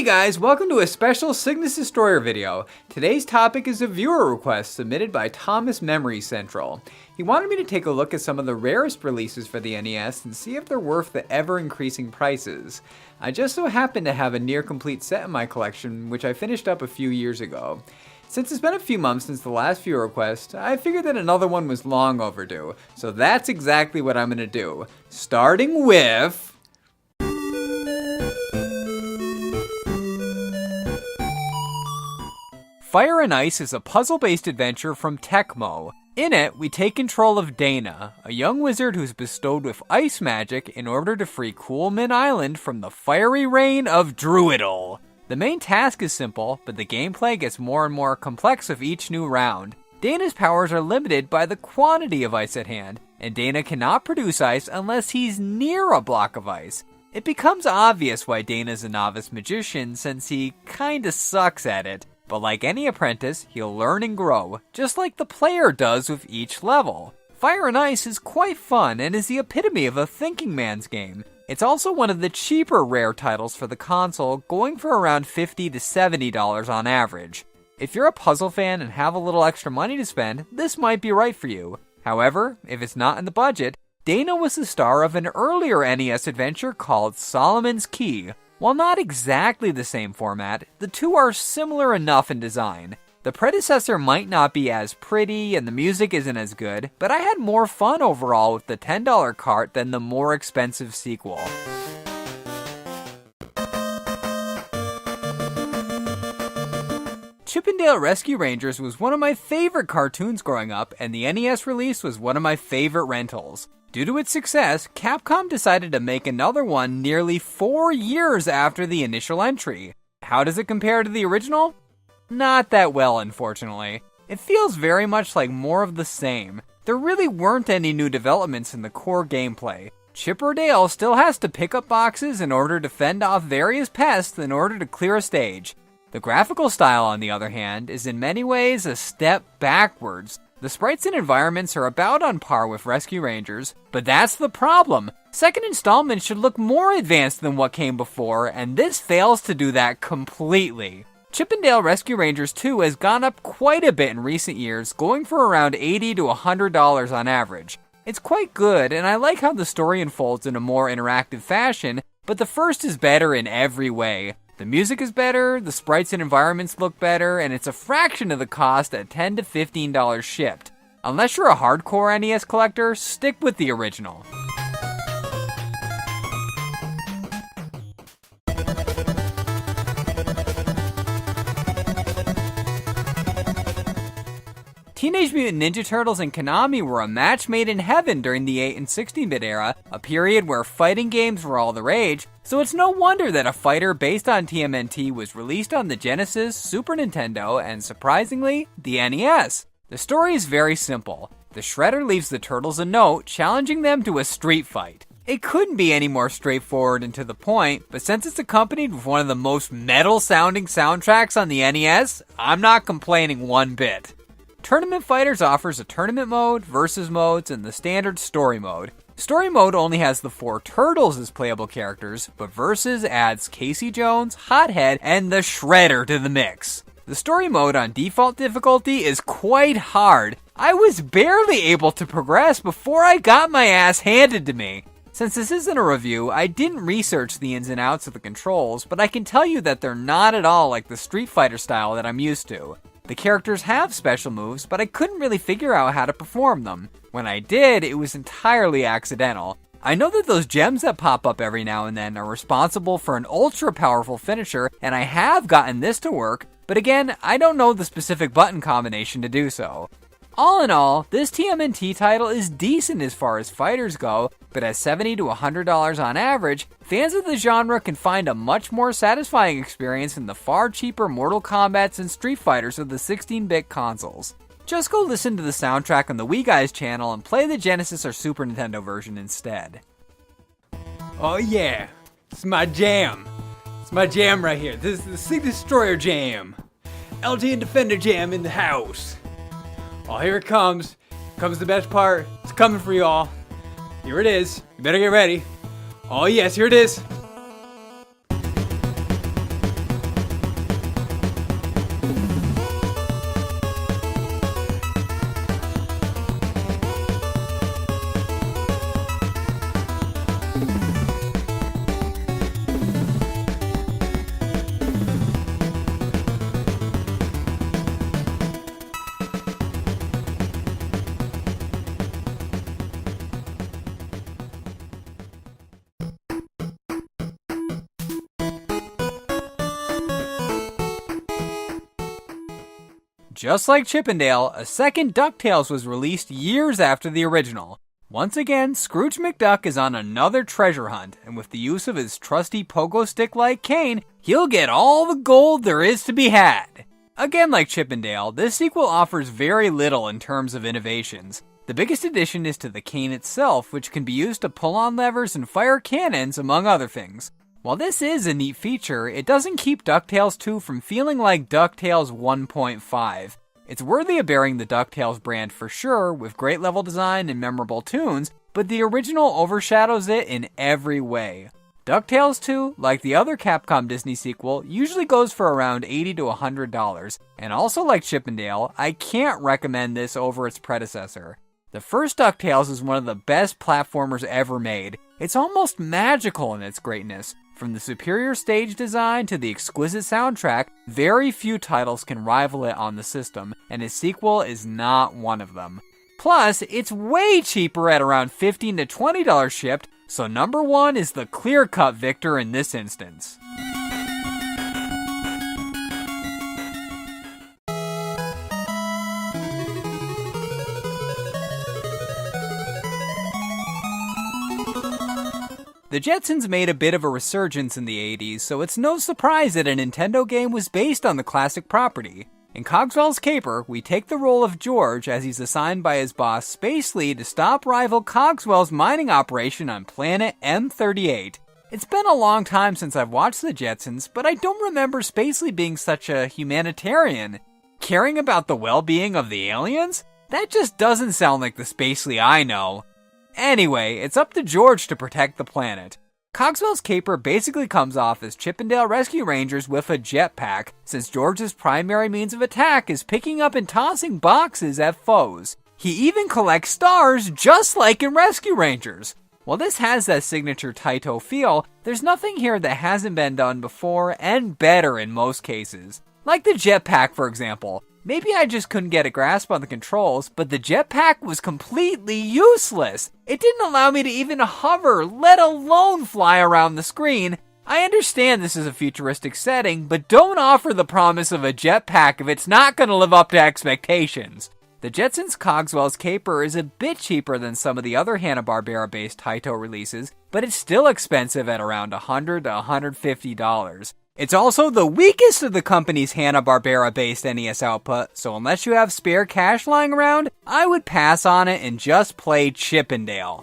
Hey guys, welcome to a special Cygnus Destroyer video. Today's topic is a viewer request submitted by Thomasmemoryscentral. He wanted me to take a look at some of the rarest releases for the NES and see if they're worth the ever-increasing prices. I just so happen to have a near-complete set in my collection, which I finished up a few years ago. Since it's been a few months since the last viewer request, I figured that another one was long overdue. So that's exactly what I'm gonna do. Starting with... Fire and Ice is a puzzle-based adventure from Tecmo. In it, we take control of Dana, a young wizard who's bestowed with ice magic in order to free Coolman Island from the fiery reign of Druidal. The main task is simple, but the gameplay gets more and more complex with each new round. Dana's powers are limited by the quantity of ice at hand, and Dana cannot produce ice unless he's near a block of ice. It becomes obvious why Dana's a novice magician since he kinda sucks at it. But like any apprentice, he'll learn and grow, just like the player does with each level. Fire and Ice is quite fun and is the epitome of a thinking man's game. It's also one of the cheaper rare titles for the console, going for around $50 to $70 on average. If you're a puzzle fan and have a little extra money to spend, this might be right for you. However, if it's not in the budget, Dana was the star of an earlier NES adventure called Solomon's Key. While not exactly the same format, the two are similar enough in design. The predecessor might not be as pretty and the music isn't as good, but I had more fun overall with the $10 cart than the more expensive sequel. Chip 'n Dale Rescue Rangers was one of my favorite cartoons growing up, and the NES release was one of my favorite rentals. Due to its success, Capcom decided to make another one nearly 4 years after the initial entry. How does it compare to the original? Not that well, unfortunately. It feels very much like more of the same. There really weren't any new developments in the core gameplay. Chipper Dale still has to pick up boxes in order to fend off various pests in order to clear a stage. The graphical style, on the other hand, is in many ways a step backwards. The sprites and environments are about on par with Rescue Rangers, but that's the problem. Second installment should look more advanced than what came before, and this fails to do that completely. Chip 'n Dale Rescue Rangers 2 has gone up quite a bit in recent years, going for around $80 to $100 on average. It's quite good, and I like how the story unfolds in a more interactive fashion, but the first is better in every way. The music is better, the sprites and environments look better, and it's a fraction of the cost at $10 to $15 shipped. Unless you're a hardcore NES collector, stick with the original. Teenage Mutant Ninja Turtles and Konami were a match made in heaven during the 8 and 16-bit era, a period where fighting games were all the rage, so it's no wonder that a fighter based on TMNT was released on the Genesis, Super Nintendo, and surprisingly, the NES. The story is very simple. The Shredder leaves the Turtles a note challenging them to a street fight. It couldn't be any more straightforward and to the point, but since it's accompanied with one of the most metal-sounding soundtracks on the NES, I'm not complaining one bit. Tournament Fighters offers a tournament mode, versus modes, and the standard story mode. Story mode only has the 4 Turtles as playable characters, but versus adds Casey Jones, Hothead, and the Shredder to the mix. The story mode on default difficulty is quite hard. I was barely able to progress before I got my ass handed to me. Since this isn't a review, I didn't research the ins and outs of the controls, but I can tell you that they're not at all like the Street Fighter style that I'm used to. The characters have special moves, but I couldn't really figure out how to perform them. When I did, it was entirely accidental. I know that those gems that pop up every now and then are responsible for an ultra powerful finisher, and I have gotten this to work, but again, I don't know the specific button combination to do so. All in all, this TMNT title is decent as far as fighters go, but at $70 to $100 on average, fans of the genre can find a much more satisfying experience in the far cheaper Mortal Kombats and Street Fighters of the 16-bit consoles. Just go listen to the soundtrack on the DeWiiGuy's channel and play the Genesis or Super Nintendo version instead. Oh yeah, it's my jam. It's my jam right here. This is the Cygnus Destroyer jam. LG and Defender jam in the house. Oh, here it comes. Comes the best part. It's coming for y'all. Here it is. You better get ready. Oh yes, here it is. Just like Chip 'n Dale, a second DuckTales was released years after the original. Once again, Scrooge McDuck is on another treasure hunt, and with the use of his trusty pogo stick-like cane, he'll get all the gold there is to be had. Again, like Chip 'n Dale, this sequel offers very little in terms of innovations. The biggest addition is to the cane itself, which can be used to pull on levers and fire cannons, among other things. While this is a neat feature, it doesn't keep DuckTales 2 from feeling like DuckTales 1.5. It's worthy of bearing the DuckTales brand for sure, with great level design and memorable tunes, but the original overshadows it in every way. DuckTales 2, like the other Capcom Disney sequel, usually goes for around $80 to $100, and also like Chip 'n Dale, I can't recommend this over its predecessor. The first DuckTales is one of the best platformers ever made. It's almost magical in its greatness. From the superior stage design to the exquisite soundtrack, very few titles can rival it on the system, and its sequel is not one of them. Plus, it's way cheaper at around $15 to $20 shipped, so number one is the clear-cut victor in this instance. The Jetsons made a bit of a resurgence in the 80s, so it's no surprise that a Nintendo game was based on the classic property. In Cogswell's Caper, we take the role of George as he's assigned by his boss Space Lee to stop rival Cogswell's mining operation on planet M38. It's been a long time since I've watched the Jetsons, but I don't remember Space Lee being such a humanitarian. Caring about the well-being of the aliens? That just doesn't sound like the Space Lee I know. Anyway, it's up to George to protect the planet. Cogswell's Caper basically comes off as Chip 'n Dale Rescue Rangers with a jetpack, since George's primary means of attack is picking up and tossing boxes at foes. He even collects stars just like in Rescue Rangers. While this has that signature Taito feel, there's nothing here that hasn't been done before and better in most cases. Like the jetpack, for example. Maybe I just couldn't get a grasp on the controls, but the jetpack was completely useless. It didn't allow me to even hover, let alone fly around the screen. I understand this is a futuristic setting, but don't offer the promise of a jetpack if it's not going to live up to expectations. The Jetsons Cogswell's Caper is a bit cheaper than some of the other Hanna-Barbera-based Taito releases, but it's still expensive at around $100 to $150. It's also the weakest of the company's Hanna-Barbera-based NES output, so unless you have spare cash lying around, I would pass on it and just play Chip 'n Dale.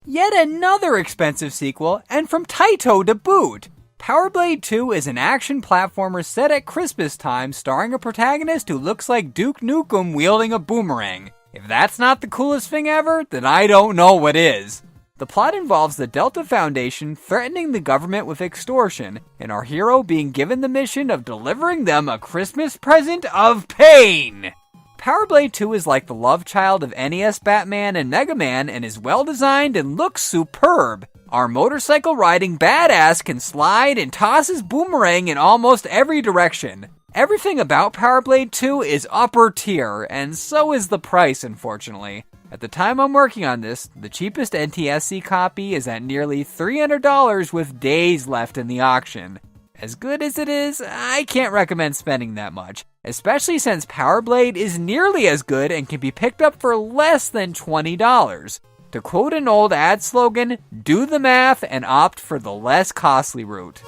Yet another expensive sequel, and from Taito to boot. Power Blade 2 is an action platformer set at Christmas time starring a protagonist who looks like Duke Nukem wielding a boomerang. If that's not the coolest thing ever, then I don't know what is. The plot involves the Delta Foundation threatening the government with extortion, and our hero being given the mission of delivering them a Christmas present of pain! Power Blade 2 is like the love child of NES Batman and Mega Man and is well designed and looks superb. Our motorcycle riding badass can slide and toss his boomerang in almost every direction. Everything about Power Blade 2 is upper tier, and so is the price, unfortunately. At the time I'm working on this, the cheapest NTSC copy is at nearly $300 with days left in the auction. As good as it is, I can't recommend spending that much, especially since Power Blade is nearly as good and can be picked up for less than $20. To quote an old ad slogan, do the math and opt for the less costly route.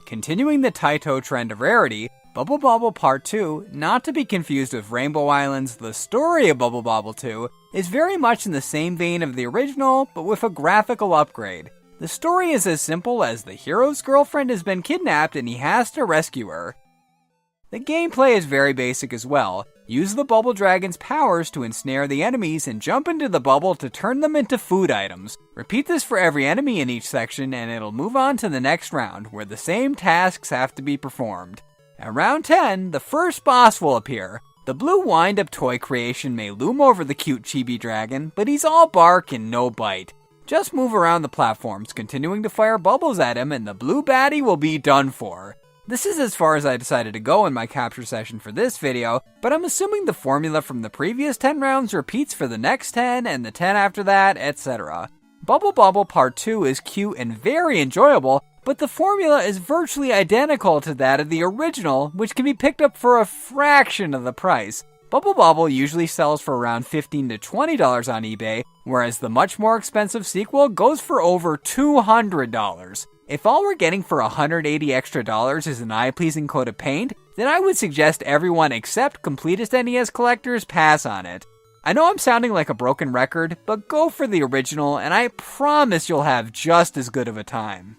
Continuing the Taito trend of rarity, Bubble Bobble Part 2, not to be confused with Rainbow Island's The Story of Bubble Bobble 2, is very much in the same vein of the original, but with a graphical upgrade. The story is as simple as the hero's girlfriend has been kidnapped and he has to rescue her. The gameplay is very basic as well. Use the Bubble Dragon's powers to ensnare the enemies and jump into the bubble to turn them into food items. Repeat this for every enemy in each section and it'll move on to the next round, where the same tasks have to be performed. At round 10, the first boss will appear. The blue wind-up toy creation may loom over the cute chibi dragon, but he's all bark and no bite. Just move around the platforms, continuing to fire bubbles at him, and the blue baddie will be done for. This is as far as I decided to go in my capture session for this video, but I'm assuming the formula from the previous 10 rounds repeats for the next 10 and the 10 after that, etc. Bubble Bobble Part 2 is cute and very enjoyable, but the formula is virtually identical to that of the original, which can be picked up for a fraction of the price. Bubble Bobble usually sells for around $15 to $20 on eBay, whereas the much more expensive sequel goes for over $200. If all we're getting for $180 extra is an eye-pleasing coat of paint, then I would suggest everyone except completist NES collectors pass on it. I know I'm sounding like a broken record, but go for the original and I promise you'll have just as good of a time.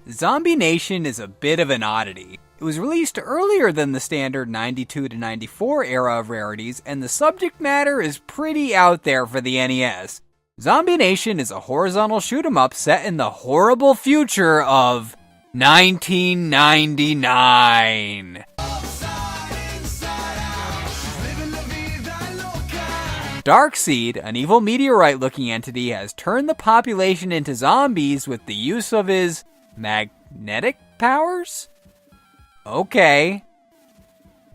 Zombie Nation is a bit of an oddity. It was released earlier than the standard 92 to 94 era of rarities, and the subject matter is pretty out there for the NES. Zombie Nation is a horizontal shoot-'em-up set in the horrible future of 1999. Darkseid, an evil meteorite-looking entity, has turned the population into zombies with the use of his magnetic powers? Okay.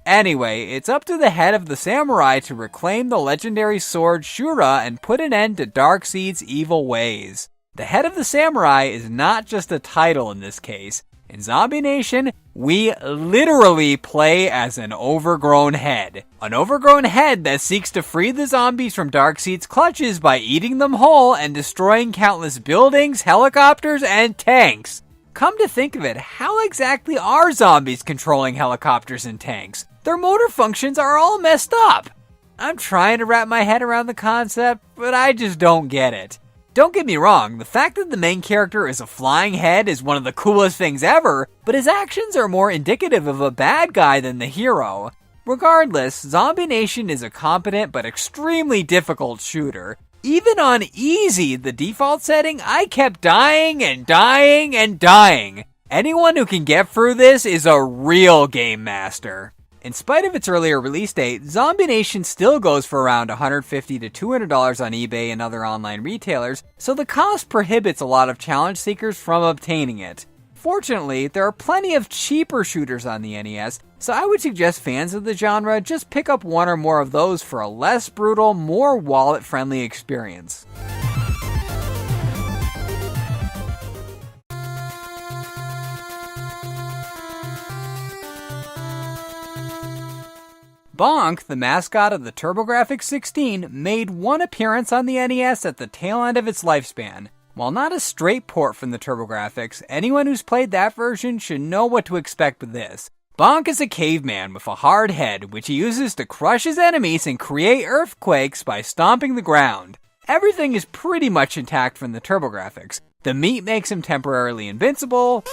Anyway, it's up to the head of the samurai to reclaim the legendary sword Shura and put an end to Darkseid's evil ways. The head of the samurai is not just a title in this case. In Zombie Nation, we literally play as an overgrown head. An overgrown head that seeks to free the zombies from Darkseid's clutches by eating them whole and destroying countless buildings, helicopters, and tanks. Come to think of it, how exactly are zombies controlling helicopters and tanks? Their motor functions are all messed up. I'm trying to wrap my head around the concept, but I just don't get it. Don't get me wrong, the fact that the main character is a flying head is one of the coolest things ever, but his actions are more indicative of a bad guy than the hero. Regardless, Zombie Nation is a competent but extremely difficult shooter. Even on easy, the default setting, I kept dying and dying and dying. Anyone who can get through this is a real game master. In spite of its earlier release date, Zombie Nation still goes for around $150 to $200 on eBay and other online retailers, so the cost prohibits a lot of challenge seekers from obtaining it. Fortunately, there are plenty of cheaper shooters on the NES, so I would suggest fans of the genre just pick up one or more of those for a less brutal, more wallet-friendly experience. Bonk, the mascot of the TurboGrafx-16, made one appearance on the NES at the tail end of its lifespan. While not a straight port from the TurboGrafx, anyone who's played that version should know what to expect with this. Bonk is a caveman with a hard head, which he uses to crush his enemies and create earthquakes by stomping the ground. Everything is pretty much intact from the TurboGrafx. The meat makes him temporarily invincible.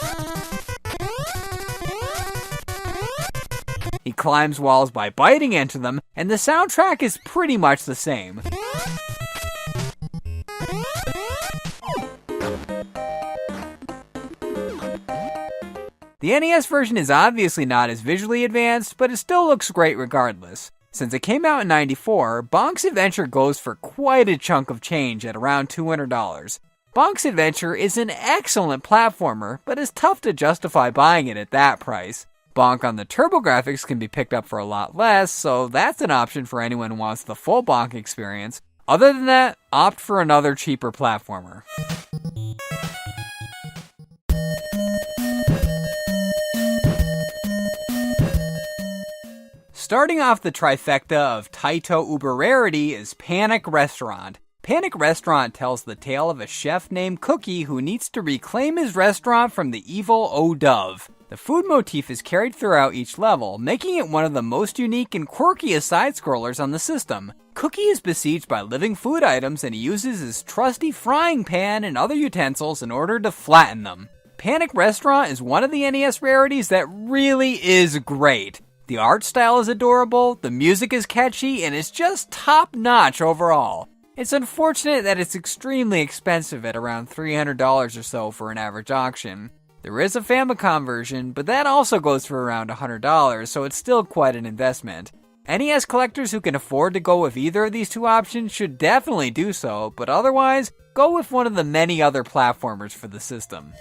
He climbs walls by biting into them, and the soundtrack is pretty much the same. The NES version is obviously not as visually advanced, but it still looks great regardless. Since it came out in '94, Bonk's Adventure goes for quite a chunk of change at around $200. Bonk's Adventure is an excellent platformer, but it's tough to justify buying it at that price. Bonk on the TurboGrafx can be picked up for a lot less, so that's an option for anyone who wants the full Bonk experience. Other than that, opt for another cheaper platformer. Starting off the trifecta of Taito Uber Rarity is Panic Restaurant. Panic Restaurant tells the tale of a chef named Cookie who needs to reclaim his restaurant from the evil O-Dove. The food motif is carried throughout each level, making it one of the most unique and quirkiest side-scrollers on the system. Cookie is besieged by living food items and he uses his trusty frying pan and other utensils in order to flatten them. Panic Restaurant is one of the NES rarities that really is great. The art style is adorable, the music is catchy, and it's just top-notch overall. It's unfortunate that it's extremely expensive at around $300 or so for an average auction. There is a Famicom version, but that also goes for around $100, so it's still quite an investment. NES collectors who can afford to go with either of these two options should definitely do so, but otherwise, go with one of the many other platformers for the system.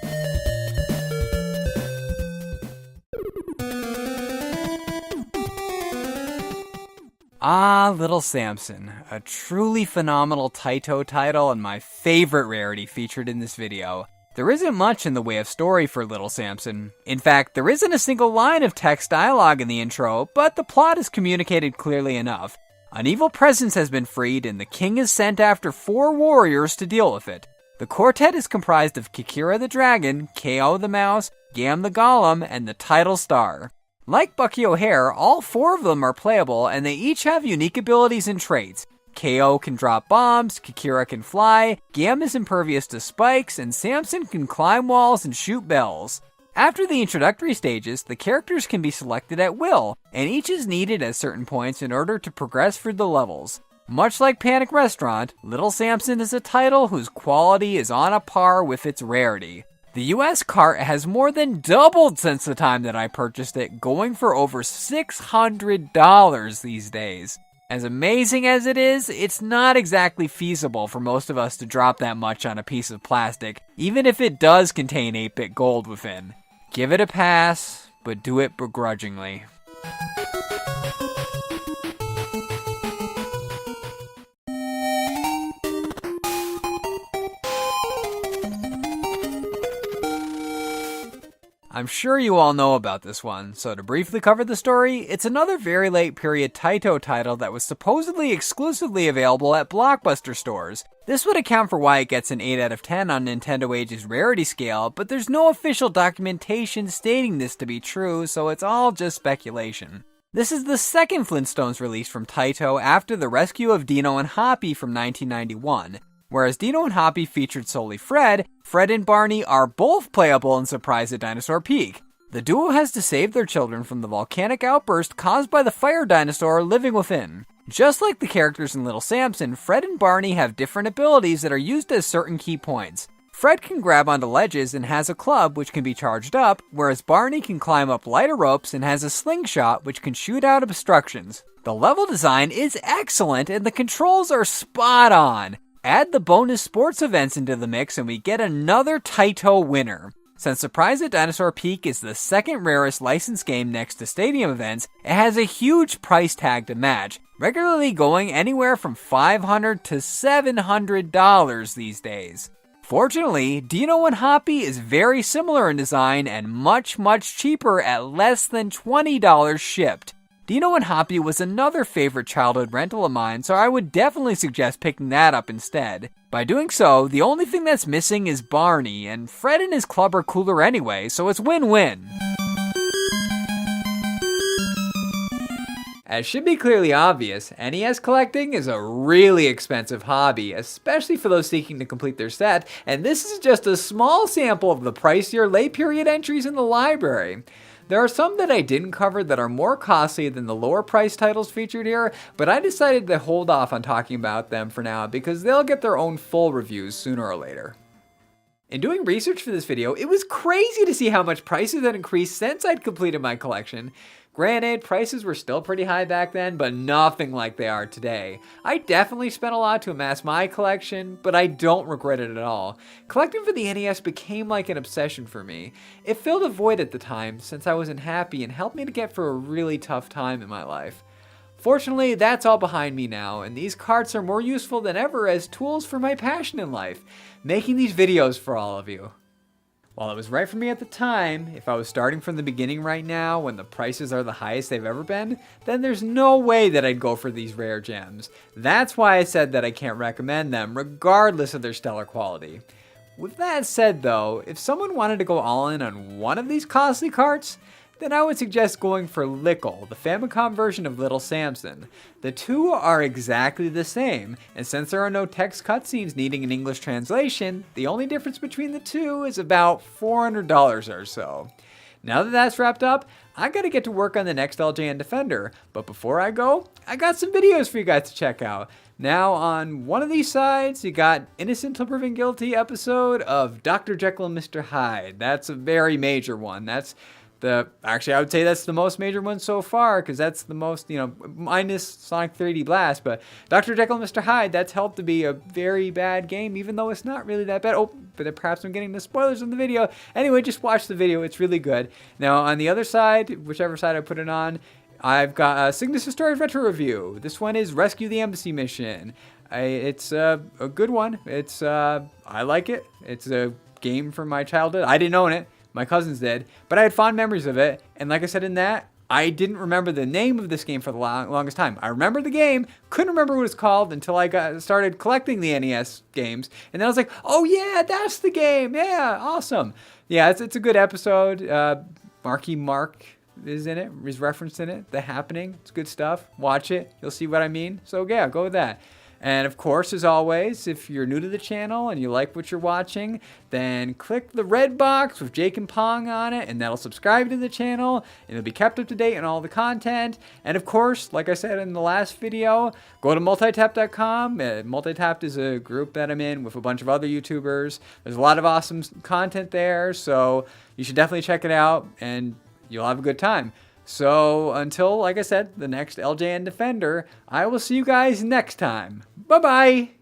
Ah, Little Samson, a truly phenomenal Taito title and my favorite rarity featured in this video. There isn't much in the way of story for Little Samson. In fact, there isn't a single line of text dialogue in the intro, but the plot is communicated clearly enough. An evil presence has been freed, and the king is sent after 4 warriors to deal with it. The quartet is comprised of Kikira the dragon, Ko the mouse, Gam the golem, and the title star. Like Bucky O'Hare, all 4 of them are playable, and they each have unique abilities and traits. Ko can drop bombs, Kikira can fly, Gam is impervious to spikes, and Samson can climb walls and shoot bells. After the introductory stages, the characters can be selected at will, and each is needed at certain points in order to progress through the levels. Much like Panic Restaurant, Little Samson is a title whose quality is on a par with its rarity. The US cart has more than doubled since the time that I purchased it, going for over $600 these days. As amazing as it is, it's not exactly feasible for most of us to drop that much on a piece of plastic, even if it does contain 8-bit gold within. Give it a pass, but do it begrudgingly. I'm sure you all know about this one, so to briefly cover the story, it's another very late period Taito title that was supposedly exclusively available at Blockbuster stores. This would account for why it gets an 8 out of 10 on Nintendo Age's rarity scale, but there's no official documentation stating this to be true, so it's all just speculation. This is the second Flintstones release from Taito after the rescue of Dino and Hoppy from 1991. Whereas Dino and Hoppy featured solely Fred, Fred and Barney are both playable in Surprise at Dinosaur Peak. The duo has to save their children from the volcanic outburst caused by the fire dinosaur living within. Just like the characters in Little Samson, Fred and Barney have different abilities that are used as certain key points. Fred can grab onto ledges and has a club which can be charged up, whereas Barney can climb up lighter ropes and has a slingshot which can shoot out obstructions. The level design is excellent and the controls are spot on. Add the bonus sports events into the mix and we get another Taito winner. Since Surprise at Dinosaur Peak is the second rarest licensed game next to stadium events, it has a huge price tag to match, regularly going anywhere from $500 to $700 these days. Fortunately, Dino and Hoppy is very similar in design and much cheaper at less than $20 shipped. Dino and Hoppy was another favorite childhood rental of mine, so I would definitely suggest picking that up instead. By doing so, the only thing that's missing is Barney, and Fred and his club are cooler anyway, so it's win-win. As should be clearly obvious, NES collecting is a really expensive hobby, especially for those seeking to complete their set, and this is just a small sample of the pricier late period entries in the library. There are some that I didn't cover that are more costly than the lower price titles featured here, but I decided to hold off on talking about them for now because they'll get their own full reviews sooner or later. In doing research for this video, it was crazy to see how much prices had increased since I'd completed my collection. Granted, prices were still pretty high back then, but nothing like they are today. I definitely spent a lot to amass my collection, but I don't regret it at all. Collecting for the NES became like an obsession for me. It filled a void at the time, since I wasn't happy and helped me to get through a really tough time in my life. Fortunately, that's all behind me now, and these carts are more useful than ever as tools for my passion in life, making these videos for all of you. While it was right for me at the time, if I was starting from the beginning right now when the prices are the highest they've ever been, then there's no way that I'd go for these rare gems. That's why I said that I can't recommend them, regardless of their stellar quality. With that said though, if someone wanted to go all in on one of these costly carts, then I would suggest going for Lickle, the Famicom version of Little Samson. The two are exactly the same, and since there are no text cutscenes needing an English translation, the only difference between the two is about $400 or so. Now that that's wrapped up, I gotta get to work on the next LJN Defender. But before I go, I got some videos for you guys to check out. Now, on one of these sides, you got Innocent Till Proven Guilty episode of Dr. Jekyll and Mr. Hyde. That's a very major one. Actually, I would say that's the most major one so far, because that's the most, minus Sonic 3D Blast. But Dr. Jekyll and Mr. Hyde, that's helped to be a very bad game, even though it's not really that bad. Oh, but perhaps I'm getting the spoilers in the video. Anyway, just watch the video. It's really good. Now, on the other side, whichever side I put it on, I've got a Cygnus Destroyer Retro Review. This one is Rescue the Embassy Mission. It's a good one. I like it. It's a game from my childhood. I didn't own it. My cousins did, but I had fond memories of it. And like I said in that, I didn't remember the name of this game for the longest time. I remember the game, couldn't remember what it's called until I started collecting the NES games. And then I was like, oh yeah, that's the game. Yeah, awesome. Yeah, it's a good episode. Marky Mark is in it, is referenced in it. The Happening, it's good stuff. Watch it, you'll see what I mean. So yeah, go with that. And of course, as always, if you're new to the channel and you like what you're watching, then click the red box with Jake and Pong on it, and that'll subscribe to the channel, and you'll be kept up to date on all the content. And of course, like I said in the last video, go to multitap.com. Multitap is a group that I'm in with a bunch of other YouTubers. There's a lot of awesome content there, so you should definitely check it out, and you'll have a good time. So until, like I said, the next LJN Defender, I will see you guys next time. Bye-bye!